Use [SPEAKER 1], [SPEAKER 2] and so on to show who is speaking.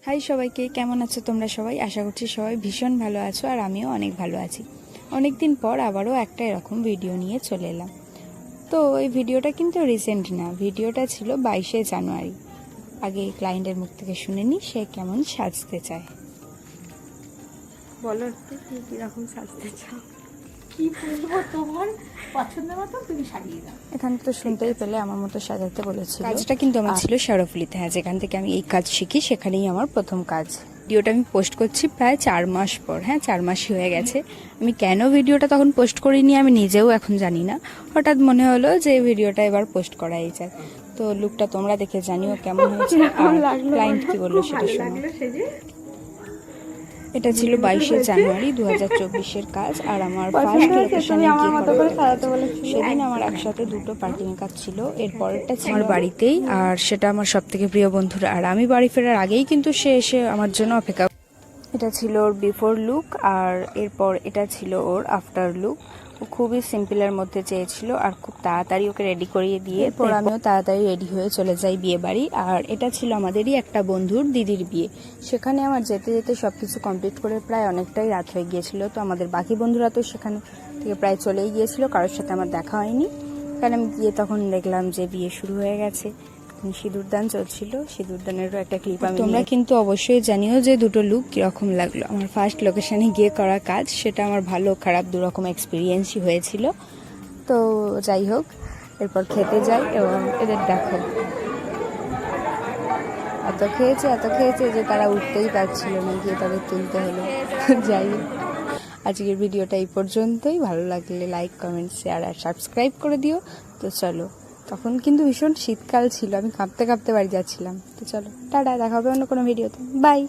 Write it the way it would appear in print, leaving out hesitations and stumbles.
[SPEAKER 1] High সবাইকে, কেমন আছো তোমরা সবাই? আশা করছি সবাই ভীষণ ভালো আছো আর আমিও অনেক ভালো আছি। অনেক দিন পর আবারও একটা এরকম ভিডিও নিয়ে চলে এলাম। তো এই ভিডিওটা কিন্তু রিসেন্ট না, ভিডিওটা ছিল 22শে জানুয়ারি। আগে ক্লায়েন্টের মুখ থেকে শুনে নি সে কেমন সাজতে চায়। বলো একটু কিরকম সাজতে চাও?
[SPEAKER 2] কি বলবো, তোমার পছন্দ মতো তুমি সাজিয়ে দাও।
[SPEAKER 1] এখান তো শুনতেই পেলে আমার মতো সাজাতে বলেছিল। কাজটা কিন্তু আমার ছিল শেরফুলিতে, হ্যাঁ, যেখান থেকে আমি এই কাজ শিখি সেখানেই আমার প্রথম কাজ। ভিডিওটা আমি পোস্ট করছি প্রায় 4 মাস পর, হ্যাঁ 4 মাসই হয়ে গেছে। আমি কেন ভিডিওটা তখন পোস্ট করিনি আমি নিজেও এখন জানি না, হঠাৎ মনে হলো যে ভিডিওটা এবার পোস্ট করাই যায়। তো লুকটা তোমরা দেখে জানিও কেমন হয়েছে আর ক্লায়েন্ট কি বললো সেটা শোনো। এটা ছিল 22শে জানুয়ারি 2024-এর কাজ আর আমার ফার্স্ট লোকেশনে গিয়ে সেদিন আমার একসাথে দুটো পার্কিং কাজ ছিল। এরপরটা ছিল আমার বাড়িতেই, আর সেটা আমার সব থেকে প্রিয় বন্ধুরা, আর আমি বাড়ি ফেরার আগেই কিন্তু সে এসে আমার জন্য অপেক্ষা। এটা ছিল ওর বিফোর লুক আর এরপর এটা ছিল ওর আফটার লুক। ও খুবই সিম্পলের মধ্যে চেয়েছিল আর খুব তাড়াতাড়ি ওকে রেডি করিয়ে দিয়ে এরপর আমিও তাড়াতাড়ি রেডি হয়ে চলে যাই বিয়ে বাড়ি। আর এটা ছিল আমাদেরই একটা বন্ধুর দিদির বিয়ে। সেখানে আমার যেতে যেতে সব কিছু কমপ্লিট করে প্রায় অনেকটাই রাত হয়ে গিয়েছিল। তো আমাদের বাকি বন্ধুরা তো সেখানে থেকে প্রায় চলেই গিয়েছিল, কারোর সাথে আমার দেখা হয়নি। কারণ আমি গিয়ে তখন দেখলাম যে বিয়ে শুরু হয়ে গেছে, সিঁদুরদান চলছিল, সিঁদুরদানেরও একটা ক্লিপ আমি। তোমরা কিন্তু অবশ্যই জানিও যে দুটো লুক কিরকম লাগলো। আমার ফার্স্ট লোকেশনে গিয়ে করা কাজ, সেটা আমার ভালো খারাপ দুরকম এক্সপিরিয়েন্সই হয়েছিল। তো যাই হোক, এরপর খেতে যাই এবং এদের দেখো এত খেয়েছে যে তারা উঠতেই পারছিল না, গিয়ে তাদের তুলতে হলো। যাই হোক, আজকের ভিডিওটা এই পর্যন্তই। ভালো লাগলে লাইক, কমেন্ট, শেয়ার আর সাবস্ক্রাইব করে দিও। তো চলো, তখন কিন্তু ভীষণ শীতকাল ছিল, আমি কাঁপতে কাঁপতে বাড়ি যাচ্ছিলাম। তো চলো টাটা, দেখা হবে অন্য কোনো ভিডিওতে। বাই।